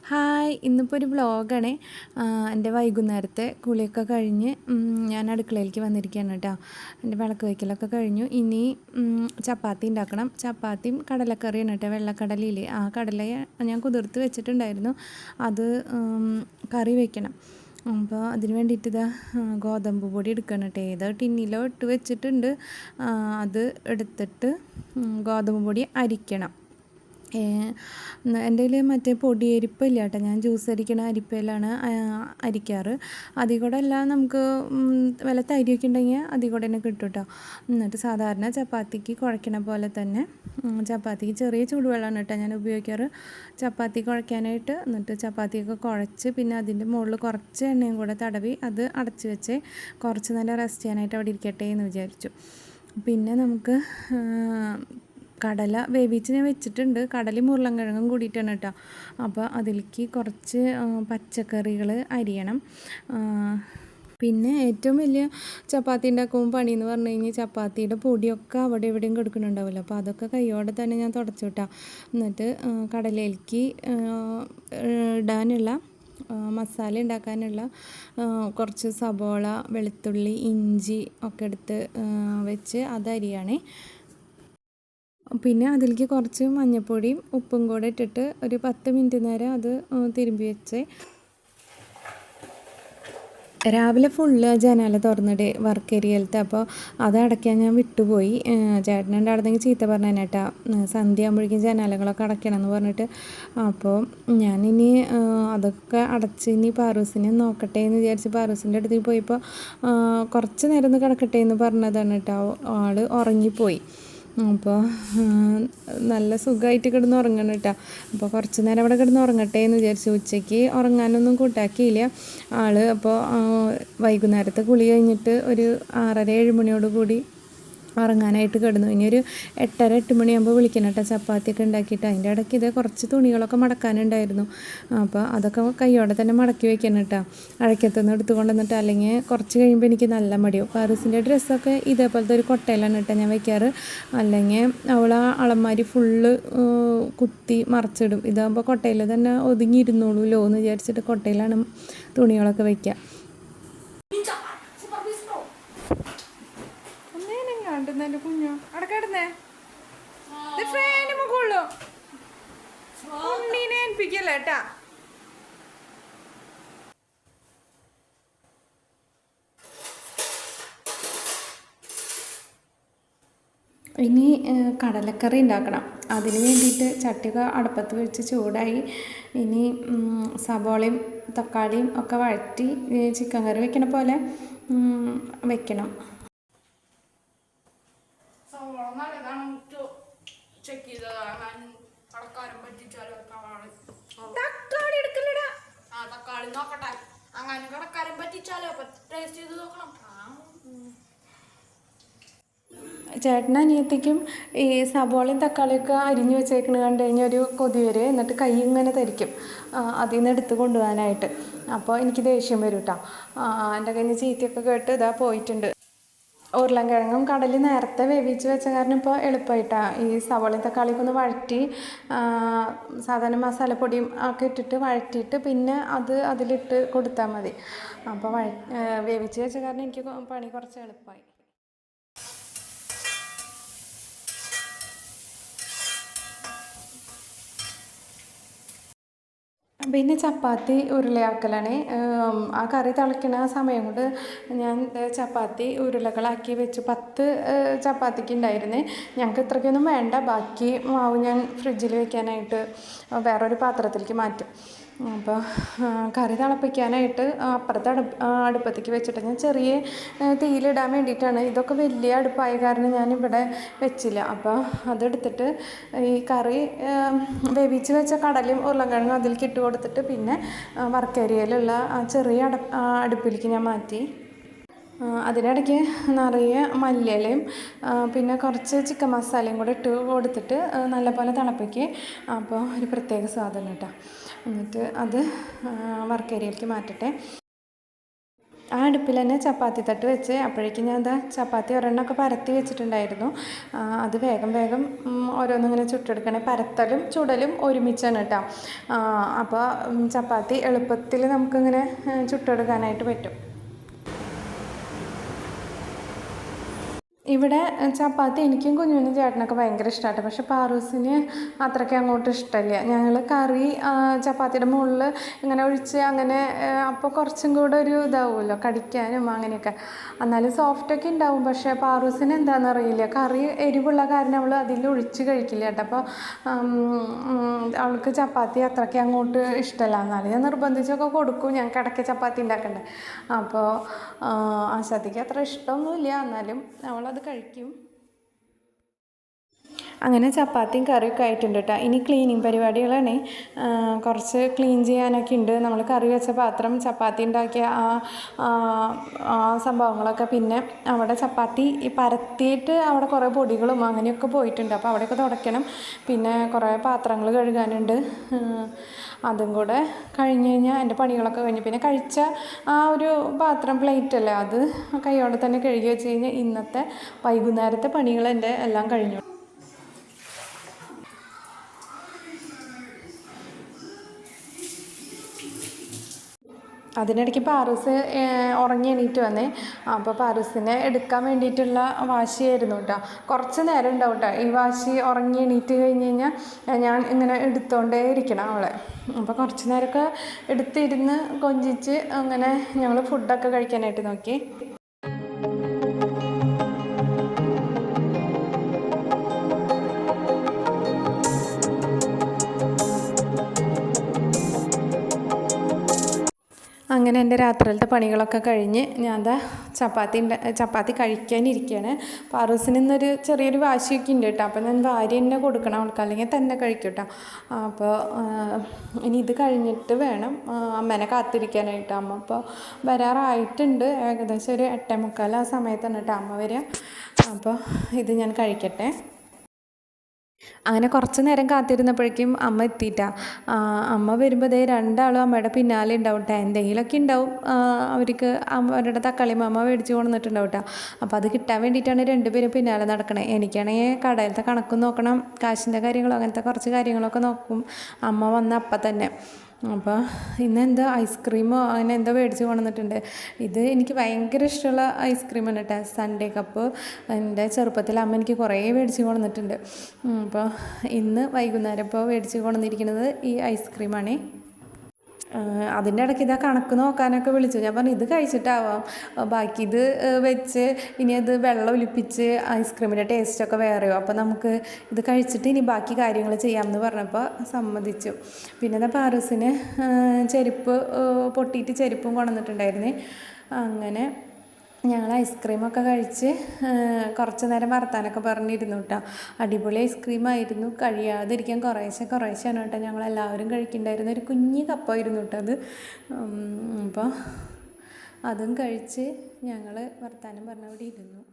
Hi, ഇന്നിപ്പോൾ ഒരു വ്ളോഗാണ്. എൻ്റെ വൈകുന്നേരത്തെ കുളിയൊക്കെ കഴിഞ്ഞ് ഞാൻ അടുക്കളയിലേക്ക് വന്നിരിക്കുകയാണ് കേട്ടോ. എൻ്റെ വിളക്ക് വയ്ക്കലൊക്കെ കഴിഞ്ഞു. ഇനി ചപ്പാത്തി ഉണ്ടാക്കണം. ചപ്പാത്തിയും കടലക്കറിയാണ് കേട്ടോ. വെള്ളക്കടലയില്ലേ, ആ കടല ഞാൻ കുതിർത്ത് വെച്ചിട്ടുണ്ടായിരുന്നു. അത് കറി വയ്ക്കണം. അപ്പോൾ അതിന് വേണ്ടിയിട്ട് ഇതാ ഗോതമ്പ് പൊടി എടുക്കണം കേട്ടോ. ഏതോ ടിന്നിലോ ഇട്ട് വെച്ചിട്ടുണ്ട്. അത് എടുത്തിട്ട് ഗോതമ്പ് പൊടി അരിക്കണം. എൻ്റെ കയ്യിൽ മറ്റേ പൊടിയരിപ്പില്ല കേട്ടോ. ഞാൻ ജ്യൂസ് അരിക്കണ അരിപ്പയിലാണ് അരിക്കാറ്. അതിൽ കൂടെ എല്ലാം നമുക്ക് വല്ല തരിയൊക്കെ ഉണ്ടെങ്കിൽ അതിൽ കൂടെ തന്നെ കിട്ടും കേട്ടോ. എന്നിട്ട് സാധാരണ ചപ്പാത്തിക്ക് കുഴക്കണ പോലെ തന്നെ ചപ്പാത്തിക്ക് ചെറിയ ചൂടുവെള്ളമാണ് കേട്ടോ ഞാൻ ഉപയോഗിക്കാറ് ചപ്പാത്തി കുഴയ്ക്കാനായിട്ട്. എന്നിട്ട് ചപ്പാത്തിയൊക്കെ കുഴച്ച് പിന്നെ അതിൻ്റെ മുകളിൽ കുറച്ച് എണ്ണയും കൂടെ തടവി അത് അടച്ച് വെച്ച് കുറച്ച് നേരം റെസ്റ്റ് ചെയ്യാനായിട്ട് അവിടെ ഇരിക്കട്ടെ എന്ന് വിചാരിച്ചു. പിന്നെ നമുക്ക് കടല വേവിച്ച് ഞാൻ വെച്ചിട്ടുണ്ട്. കടലയും ഉരുളൻകിഴങ്ങും കൂടിയിട്ടാണ് കേട്ടോ. അപ്പോൾ അതിലേക്ക് കുറച്ച് പച്ചക്കറികൾ അരിയണം. പിന്നെ ഏറ്റവും വലിയ ചപ്പാത്തി ഉണ്ടാക്കുമ്പോൾ പണിയെന്ന് പറഞ്ഞു കഴിഞ്ഞാൽ ചപ്പാത്തിയുടെ പൊടിയൊക്കെ അവിടെ എവിടെയും കൊടുക്കുന്നുണ്ടാവില്ല. അപ്പോൾ അതൊക്കെ കൈയോടെ തന്നെ ഞാൻ തുടച്ചു വിട്ടാൽ. എന്നിട്ട് കടലയിലേക്ക് ഇടാനുള്ള മസാല ഉണ്ടാക്കാനുള്ള കുറച്ച് സബോള, വെളുത്തുള്ളി, ഇഞ്ചി ഒക്കെ എടുത്ത് വെച്ച് അത് അരിയാണേ. പിന്നെ അതിലേക്ക് കുറച്ച് മഞ്ഞൾപ്പൊടിയും ഉപ്പും കൂടെ ഇട്ടിട്ട് ഒരു 10 മിനിറ്റ് നേരം അത് തിരുമ്പി വെച്ച് രാവിലെ ഫുള്ള് ജനാല തുറന്നിട്ട് വർക്ക് ഏരിയയിലത്തെ. അപ്പോൾ അത് അടയ്ക്കാൻ ഞാൻ വിട്ടുപോയി. ചേട്ടനുണ്ട് അവിടെന്നെങ്കിൽ ചീത്ത പറഞ്ഞേട്ടാ, സന്ധ്യ ആകുമ്പോഴേക്കും ജനാലകളൊക്കെ അടയ്ക്കണം എന്ന് പറഞ്ഞിട്ട്. അപ്പോൾ ഞാനിനി അതൊക്കെ അടച്ച് ഇനി പാറൂസിനെ നോക്കട്ടെ എന്ന് വിചാരിച്ച് പാറൂസിൻ്റെ അടുത്തേക്ക് പോയപ്പോൾ കുറച്ച് നേരം ഒന്ന് കിടക്കട്ടെ എന്ന് പറഞ്ഞതാണ് കേട്ടോ. ആൾ ഉറങ്ങിപ്പോയി. അപ്പോൾ നല്ല സുഖമായിട്ട് കിടന്ന് ഉറങ്ങണം കേട്ടോ. അപ്പോൾ കുറച്ച് നേരം അവിടെ കിടന്ന് ഉറങ്ങട്ടെ എന്ന് വിചാരിച്ചു. ഉച്ചയ്ക്ക് ഉറങ്ങാനൊന്നും കൂട്ടാക്കിയില്ല ആൾ. അപ്പോൾ വൈകുന്നേരത്തെ കുളി കഴിഞ്ഞിട്ട് ഒരു 6:30-7 മണിയോട് കൂടി ഉറങ്ങാനായിട്ട് കിടന്നു. ഇനി ഒരു 8:30-8 മണിയാകുമ്പോൾ വിളിക്കണം കേട്ടോ ചപ്പാത്തിയൊക്കെ ഉണ്ടാക്കിയിട്ട്. അതിൻ്റെ ഇടയ്ക്ക് ഇത് കുറച്ച് തുണികളൊക്കെ മടക്കാനുണ്ടായിരുന്നു. അപ്പോൾ അതൊക്കെ കൈയോടെ തന്നെ മടക്കി വയ്ക്കണം കേട്ടോ. അഴക്കത്തുനിന്ന് എടുത്ത് കൊണ്ടുവന്നിട്ട്, അല്ലെങ്കിൽ കുറച്ച് കഴിയുമ്പോൾ എനിക്ക് നല്ല മടിയോ. പാറൂസിൻ്റെ ഡ്രസ്സൊക്കെ ഇതേപോലത്തെ ഒരു കൊട്ടയിലാണ് കേട്ടോ ഞാൻ വയ്ക്കാറ്. അല്ലെങ്കിൽ അവൾ ആ അളമാരി ഫുള്ള് കുത്തി മറച്ചിടും. ഇതാകുമ്പോൾ കൊട്ടയിൽ തന്നെ ഒതുങ്ങിയിരുന്നോളൂല്ലോ എന്ന് വിചാരിച്ചിട്ട് കൊട്ടയിലാണ് തുണികളൊക്കെ വയ്ക്കുക. എൻ്റെ കുഞ്ഞോ അടക്കിടുന്നേ ഫാന് മുകളിലോ ഉണ്ണീനെ ഏൽപ്പിക്കല്ലേ കേട്ടാ. ഇനി കടലക്കറി ഉണ്ടാക്കണം. അതിന് വേണ്ടിയിട്ട് ചട്ടിക അടുപ്പത്ത് വെച്ച് ചൂടായി. ഇനി സബോളയും തക്കാളിയും ഒക്കെ വഴറ്റി ചിക്കൻ കറി വെക്കണ പോലെ വെക്കണം. തക്കാളി നോക്കട്ടെ, അങ്ങനെ കടക്കാരൻ പറ്റിച്ചാലോ ടേസ്റ്റ് ചെയ്ത് നോക്കണം. ചേട്ടനും അനിയത്തിക്കും ഈ സബോളയും തക്കാളിയൊക്കെ അരിഞ്ഞ് വെച്ചേക്കണ കണ്ടു കഴിഞ്ഞാൽ ഒരു കൊതി വരും. എന്നിട്ട് കൈ ഇങ്ങനെ ധരിക്കും അതിൽ നിന്ന് എടുത്ത് കൊണ്ടുപോകാനായിട്ട്. അപ്പോൾ എനിക്ക് ദേഷ്യം വരും കേട്ടോ. എൻ്റെ കയ്യിൽ നിന്ന് ചീത്തയൊക്കെ കേട്ട് ഇതാ പോയിട്ടുണ്ട്. ഉരുളൻകിഴങ്ങും കടലിൽ നേരത്തെ വേവിച്ച് വെച്ച കാരണം ഇപ്പോൾ എളുപ്പമായിട്ടാണ്. ഈ സവോളയും തക്കാളിയൊക്കെ ഒന്ന് വഴറ്റി സാധാരണ മസാലപ്പൊടിയും ഒക്കെ ഇട്ടിട്ട് വഴറ്റിയിട്ട് പിന്നെ അത് അതിലിട്ട് കൊടുത്താൽ മതി. അപ്പോൾ വേവിച്ച് വെച്ച കാരണം എനിക്ക് പണി കുറച്ച് എളുപ്പമായി. പിന്നെ ചപ്പാത്തി ഉരുളയാക്കലാണ്. ആ കറി തിളയ്ക്കണ സമയം കൊണ്ട് ഞാൻ ചപ്പാത്തി ഉരുളകളാക്കി വെച്ചു. 10 ചപ്പാത്തിക്ക് ഉണ്ടായിരുന്നേ. ഞങ്ങൾക്ക് ഇത്രയ്ക്കൊന്നും വേണ്ട. ബാക്കി മാവ് ഞാൻ ഫ്രിഡ്ജിൽ വെക്കാനായിട്ട് വേറൊരു പാത്രത്തിലേക്ക് മാറ്റും. അപ്പോൾ കറി തിളപ്പിക്കാനായിട്ട് അപ്പുറത്തെ അടുപ്പത്തേക്ക് വെച്ചിട്ട് ഞാൻ ചെറിയ തീയിലിടാൻ വേണ്ടിയിട്ടാണ്. ഇതൊക്കെ വലിയ അടുപ്പായ കാരണം ഞാനിവിടെ വെച്ചില്ല. അപ്പോൾ അതെടുത്തിട്ട് ഈ കറി വേവിച്ച് വെച്ച കടലയും ഉരുളൻകിഴങ്ങും അതിലേക്ക് ഇട്ട് കൊടുത്തിട്ട് പിന്നെ വർക്കരിയയിലുള്ള ചെറിയ അടുപ്പിലേക്ക് ഞാൻ മാറ്റി. അതിനിടയ്ക്ക് നിറയെ മല്ലിയിലയും പിന്നെ കുറച്ച് ചിക്കൻ മസാലയും കൂടെ ഇട്ട് കൊടുത്തിട്ട് നല്ലപോലെ തിളപ്പിക്കുക. അപ്പോൾ ഒരു പ്രത്യേക സ്വാദാണ് കേട്ടോ. എന്നിട്ട് അത് വർക്കരിയയിലേക്ക് മാറ്റട്ടെ. ആ അടുപ്പിൽ തന്നെ ചപ്പാത്തി തട്ട് വെച്ച് അപ്പോഴേക്കും ഞാൻ എന്താ ചപ്പാത്തി ഒരെണ്ണമൊക്കെ പരത്തി വെച്ചിട്ടുണ്ടായിരുന്നു. അത് വേഗം വേഗം ഓരോന്നിങ്ങനെ ചുട്ടെടുക്കണേ. പരത്തലും ചുടലും ഒരുമിച്ചാണ് കേട്ടോ. അപ്പോൾ ചപ്പാത്തി എളുപ്പത്തിൽ നമുക്കിങ്ങനെ ചുട്ടെടുക്കാനായിട്ട് പറ്റും. ഇവിടെ ചപ്പാത്തി എനിക്കും കുഞ്ഞുനും ചേട്ടനൊക്കെ ഭയങ്കര ഇഷ്ടമായിട്ട്, പക്ഷെ പാറൂസിന് അത്രയ്ക്ക് അങ്ങോട്ട് ഇഷ്ടമില്ല. ഞങ്ങൾ കറി ചപ്പാത്തിയുടെ മുകളിൽ ഇങ്ങനെ ഒഴിച്ച് അങ്ങനെ അപ്പോൾ കുറച്ചും കൂടെ ഒരു ഇതാവുമല്ലോ കടിക്കാനും അങ്ങനെയൊക്കെ. എന്നാലും സോഫ്റ്റൊക്കെ ഉണ്ടാവും. പക്ഷേ പാറൂസിന് എന്താണെന്ന് അറിയില്ല, കറി എരിവുള്ള കാരണം അവൾ അതിൽ ഒഴിച്ച് കഴിക്കില്ല കേട്ടോ. അപ്പോൾ അവൾക്ക് ചപ്പാത്തി അത്രയ്ക്ക് അങ്ങോട്ട് ഇഷ്ടമല്ല. എന്നാലും ഞാൻ നിർബന്ധിച്ചൊക്കെ കൊടുക്കും, ഞങ്ങൾക്ക് ഇടയ്ക്ക് ചപ്പാത്തി ഉണ്ടാക്കണ്ടേ. അപ്പോൾ ആശാത്തിക്ക് അത്ര ഇഷ്ടമൊന്നുമില്ല, എന്നാലും അവളത് കഴിക്കും. അങ്ങനെ ചപ്പാത്തിയും കറിയൊക്കെ ആയിട്ടുണ്ട് കേട്ടോ. ഇനി ക്ലീനിങ് പരിപാടികളാണ്. കുറച്ച് ക്ലീൻ ചെയ്യാനൊക്കെ ഉണ്ട്. നമ്മൾ കറി വെച്ച പാത്രം, ചപ്പാത്തി ഉണ്ടാക്കിയ ആ സംഭവങ്ങളൊക്കെ, പിന്നെ അവിടെ ചപ്പാത്തി പരത്തിയിട്ട് അവിടെ കുറേ പൊടികളും അങ്ങനെയൊക്കെ പോയിട്ടുണ്ട്. അപ്പോൾ അവിടെയൊക്കെ തുടയ്ക്കണം. പിന്നെ കുറേ പാത്രങ്ങൾ കഴുകാനുണ്ട്. അതും കൂടെ കഴിഞ്ഞ് കഴിഞ്ഞാൽ എൻ്റെ പണികളൊക്കെ കഴിഞ്ഞു. പിന്നെ കഴിച്ച ആ ഒരു പാത്രം പ്ലേറ്റല്ലേ, അത് കൈയോടെ തന്നെ കഴുകി വെച്ച് കഴിഞ്ഞാൽ ഇന്നത്തെ വൈകുന്നേരത്തെ പണികൾ എൻ്റെ എല്ലാം കഴിഞ്ഞു. അതിനിടയ്ക്ക് പാറൂസ് ഉറങ്ങി എണീറ്റ് വന്നേ. അപ്പോൾ പാറൂസിനെ എടുക്കാൻ വേണ്ടിയിട്ടുള്ള വാശിയായിരുന്നു കേട്ടോ. കുറച്ച് നേരം ഉണ്ടാവും കേട്ടോ ഈ വാശി. ഉറങ്ങി എണീറ്റ് കഴിഞ്ഞ് കഴിഞ്ഞാൽ ഞാൻ ഇങ്ങനെ എടുത്തുകൊണ്ടേ ഇരിക്കണം അവളെ. അപ്പോൾ കുറച്ച് നേരമൊക്കെ എടുത്തിരുന്ന് കൊഞ്ചിച്ച് അങ്ങനെ ഞങ്ങൾ ഫുഡൊക്കെ കഴിക്കാനായിട്ട് നോക്കി. അങ്ങനെ എൻ്റെ രാത്രിയിലത്തെ പണികളൊക്കെ കഴിഞ്ഞ് ഞാൻ എന്താ ചപ്പാത്തി കഴിക്കാനിരിക്കുകയാണ്. പാറൂസിന് ഇന്നൊരു ചെറിയൊരു വാശിയൊക്കെ ഉണ്ട് കേട്ടോ. അപ്പോൾ ഞാൻ വാരി തന്നെ കൊടുക്കണം അവൾക്ക്, അല്ലെങ്കിൽ തന്നെ കഴിക്കും കേട്ടോ. അപ്പോൾ ഇനി ഇത് കഴിഞ്ഞിട്ട് വേണം അമ്മേനെ കാത്തിരിക്കാനായിട്ട്. അമ്മ ഇപ്പോൾ വരാറായിട്ടുണ്ട്. ഏകദേശം ഒരു 8:45 ആ സമയത്താണ് കേട്ടോ അമ്മ വരിക. അപ്പോൾ ഇത് ഞാൻ കഴിക്കട്ടെ. അങ്ങനെ കുറച്ച് നേരം കാത്തിരുന്നപ്പോഴേക്കും അമ്മ എത്തിയിട്ടാ. അമ്മ വരുമ്പോൾ ദേ രണ്ടാളും അമ്മയുടെ പിന്നാലെ ഉണ്ടാവും കേട്ടോ. എന്തെങ്കിലുമൊക്കെ ഉണ്ടാവും. അവർക്ക് അവരുടെ തക്കാളി മാമ മേടിച്ച് കൊണ്ടുവന്നിട്ടുണ്ടാവും കേട്ടോ. അപ്പോൾ അത് കിട്ടാൻ വേണ്ടിയിട്ടാണ് രണ്ടുപേരും പിന്നാലെ നടക്കണേ. എനിക്കാണെങ്കിൽ കടയിലത്തെ കണക്കും നോക്കണം, കാശിൻ്റെ കാര്യങ്ങളും അങ്ങനത്തെ കുറച്ച് കാര്യങ്ങളൊക്കെ നോക്കും അമ്മ വന്ന അപ്പം തന്നെ. അപ്പോൾ ഇന്നെന്തോ ഐസ്ക്രീമോ അങ്ങനെ എന്തോ മേടിച്ച് കൊണ്ടുവന്നിട്ടുണ്ട്. ഇത് എനിക്ക് ഭയങ്കര ഇഷ്ടമുള്ള ഐസ്ക്രീമാണ് കേട്ടോ. സൺഡേ കപ്പ് എൻ്റെ ചെറുപ്പത്തിൽ അമ്മ എനിക്ക് കുറേ മേടിച്ച് കൊണ്ടുവന്നിട്ടുണ്ട്. അപ്പോൾ ഇന്ന് വൈകുന്നേരം ഇപ്പോൾ മേടിച്ച് കൊണ്ടുവന്നിരിക്കുന്നത് ഈ ഐസ്ക്രീമാണ്. അതിൻ്റെ ഇടയ്ക്ക് ഇതാ കണക്ക് നോക്കാനൊക്കെ വിളിച്ചു. ഞാൻ പറഞ്ഞു ഇത് കഴിച്ചിട്ടാവാം, ബാക്കി ഇത് വെച്ച് ഇനി അത് വെള്ളം ഒലിപ്പിച്ച് ഐസ്ക്രീമിൻ്റെ ടേസ്റ്റൊക്കെ വേറെയോ, അപ്പോൾ നമുക്ക് ഇത് കഴിച്ചിട്ട് ഇനി ബാക്കി കാര്യങ്ങൾ ചെയ്യാമെന്ന് പറഞ്ഞപ്പോൾ സമ്മതിച്ചു. പിന്നെ എന്താ പാറൂസിന് ചെരുപ്പ് പൊട്ടിയിട്ട് ചെരുപ്പും കൊണ്ടുവന്നിട്ടുണ്ടായിരുന്നേ. അങ്ങനെ ഞങ്ങൾ ഐസ്ക്രീമൊക്കെ കഴിച്ച് കുറച്ച് നേരം വർത്താനൊക്കെ പറഞ്ഞിരുന്നു കേട്ടോ. അടിപൊളി ഐസ്ക്രീമായിരുന്നു. കഴിയാതിരിക്കാൻ കുറേശ്ശെയാണ് കേട്ടോ ഞങ്ങളെല്ലാവരും കഴിക്കുന്നുണ്ടായിരുന്നു. ഒരു കുഞ്ഞ് കപ്പായിരുന്നു കേട്ടോ അത്. അപ്പോൾ അതും കഴിച്ച് ഞങ്ങൾ വർത്താനം പറഞ്ഞവിടെ ഇരുന്നു.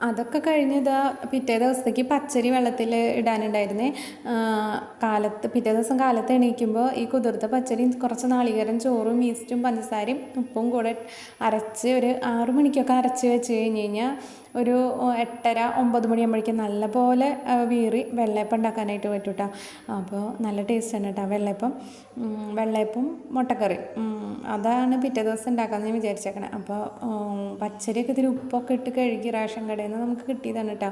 അതൊക്കെ കഴിഞ്ഞ് ഇതാ പിറ്റേ ദിവസത്തേക്ക് പച്ചരി വെള്ളത്തിൽ ഇടാനുണ്ടായിരുന്നേ. പിറ്റേ ദിവസം കാലത്ത് എണീക്കുമ്പോൾ ഈ കുതിർത്ത പച്ചരിയും കുറച്ച് നാളികേരം, ചോറും, ഈസ്റ്റും, പഞ്ചസാരയും ഉപ്പും കൂടെ അരച്ച് ഒരു 6 മണിക്കൊക്കെ അരച്ച് വെച്ച് കഴിഞ്ഞ് കഴിഞ്ഞാൽ ഒരു 8:30-9 മണിയാകുമ്പോഴേക്കും നല്ലപോലെ വീറി വെള്ളയപ്പം ഉണ്ടാക്കാനായിട്ട് പറ്റും കേട്ടോ. അപ്പോൾ നല്ല ടേസ്റ്റാണ് കേട്ടോ വെള്ളയപ്പം മുട്ടക്കറി. അതാണ് പിറ്റേ ദിവസം ഉണ്ടാക്കാമെന്ന് ഞാൻ വിചാരിച്ചേക്കണേ. അപ്പോൾ പച്ചരിയൊക്കെ ഇത്തിരി ഉപ്പൊക്കെ ഇട്ട് കഴുകി റേഷൻ കടയിൽ നിന്ന് നമുക്ക് കിട്ടിയതാണ് കേട്ടോ.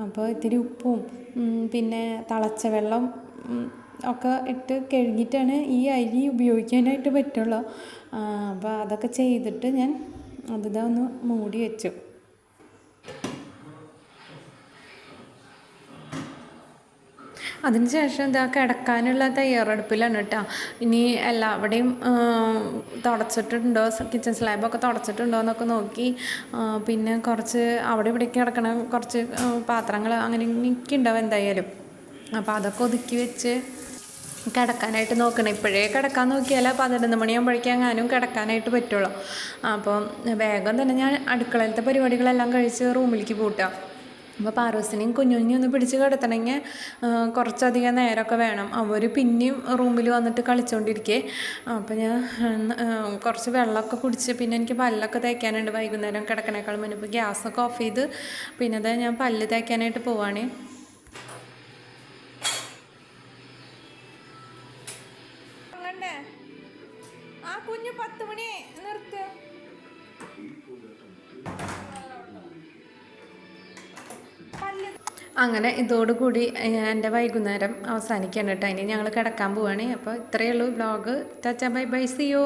അപ്പോൾ ഇത്തിരി ഉപ്പും പിന്നെ തിളച്ച വെള്ളം ഒക്കെ ഇട്ട് കഴുകിയിട്ടാണ് ഈ അരി ഉപയോഗിക്കാനായിട്ട് പറ്റുള്ളൂ. അപ്പോൾ അതൊക്കെ ചെയ്തിട്ട് ഞാൻ അതിതാ ഒന്ന് മൂടി വെച്ചു. അതിനുശേഷം എന്താ കിടക്കാനുള്ള തയ്യാറെടുപ്പിലാണ് കേട്ടോ. ഇനി എല്ലാവിടെയും തുടച്ചിട്ടുണ്ടോ, കിച്ചൺ സ്ലാബൊക്കെ തുടച്ചിട്ടുണ്ടോ എന്നൊക്കെ നോക്കി. പിന്നെ കുറച്ച് അവിടെ ഇവിടേക്ക് കിടക്കണ കുറച്ച് പാത്രങ്ങൾ അങ്ങനെ എനിക്ക് ഉണ്ടാവും എന്തായാലും. അപ്പോൾ അതൊക്കെ ഒതുക്കി വെച്ച് കിടക്കാനായിട്ട് നോക്കണം. ഇപ്പോഴേ കിടക്കാൻ നോക്കിയാൽ 11 മണിയാകുമ്പോഴേക്കും എങ്ങാനും കിടക്കാനായിട്ട് പറ്റുള്ളൂ. അപ്പം വേഗം തന്നെ ഞാൻ അടുക്കളയിലത്തെ പരിപാടികളെല്ലാം കഴിച്ച് റൂമിലേക്ക് പോട്ടാം. അപ്പോൾ പാറൂസിനെയും കുഞ്ഞുഞ്ഞിയും ഒന്ന് പിടിച്ച് കിടത്തണമെങ്കിൽ കുറച്ചധികം നേരമൊക്കെ വേണം. അവർ പിന്നെയും റൂമിൽ വന്നിട്ട് കളിച്ചുകൊണ്ടിരിക്കേ. അപ്പോൾ ഞാൻ കുറച്ച് വെള്ളമൊക്കെ കുടിച്ച് പിന്നെ എനിക്ക് പല്ലൊക്കെ തേക്കാനുണ്ട് വൈകുന്നേരം കിടക്കണേക്കാൾ മുന്നേ. ഇപ്പോൾ ഗ്യാസൊക്കെ ഓഫ് ചെയ്ത് പിന്നെ അത് ഞാൻ പല്ല് തേക്കാനായിട്ട് പോവാണ്. ആ കുഞ്ഞു 10 മണി നിർത്ത്. അങ്ങനെ ഇതോടുകൂടി എൻ്റെ വൈകുന്നേരം അവസാനിക്കുകയാണ് കേട്ടോ. ഇനി ഞങ്ങൾ കിടക്കാൻ പോവുകയാണ്. അപ്പോൾ ഇത്രയേ ഉള്ളൂ vlog. Bye bye, see U.